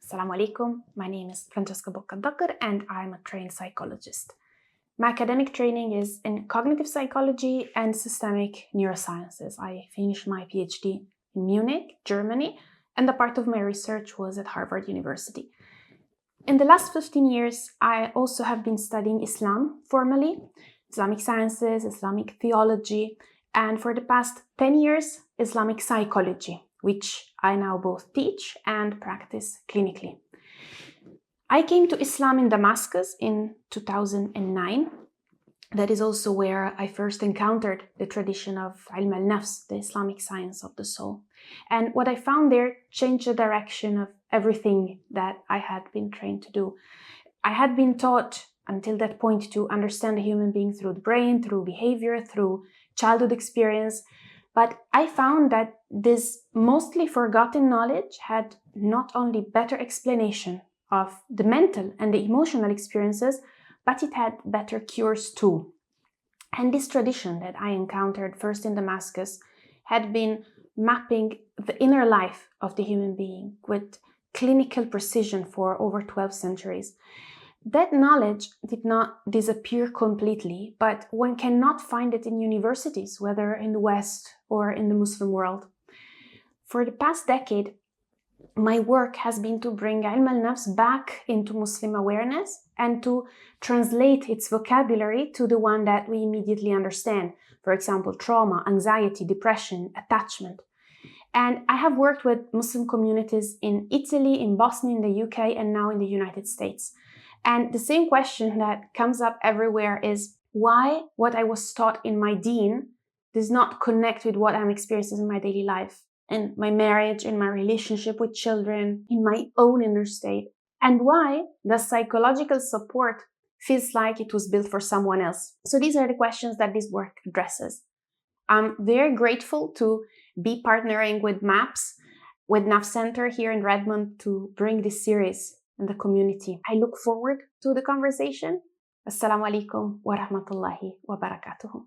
Assalamu alaikum. My name is Francesco Bocca-Todor and I'm a trained psychologist. My academic training is in cognitive psychology and systemic neurosciences. I finished my PhD in Munich, Germany, and a part of my research was at Harvard University. In the last 15 years, I also have been studying Islam formally, Islamic sciences, Islamic theology, and for the past 10 years, Islamic psychology, which I now both teach and practice clinically. I came to Islam in Damascus in 2009. That is also where I first encountered the tradition of al-Nafs, the Islamic science of the soul. And what I found there changed the direction of everything that I had been trained to do. I had been taught until that point to understand the human being through the brain, through behavior, through childhood experience. But I found that this mostly forgotten knowledge had not only better explanation of the mental and the emotional experiences, but it had better cures too. And this tradition that I encountered first in Damascus had been mapping the inner life of the human being with clinical precision for over 12 centuries. That knowledge did not disappear completely, but one cannot find it in universities, whether in the West or in the Muslim world. For the past decade, my work has been to bring ilm al-nafs back into Muslim awareness and to translate its vocabulary to the one that we immediately understand. For example, trauma, anxiety, depression, attachment. And I have worked with Muslim communities in Italy, in Bosnia, in the UK, and now in the United States. And the same question that comes up everywhere is why what I was taught in my deen does not connect with what I'm experiencing in my daily life, in my marriage, in my relationship with children, in my own inner state. And why the psychological support feels like it was built for someone else. So these are the questions that this work addresses. I'm very grateful to be partnering with MAPS, with NAF Center here in Redmond to bring this series in the community. I look forward to the conversation. Assalamu alaikum wa rahmatullahi wa barakatuhu.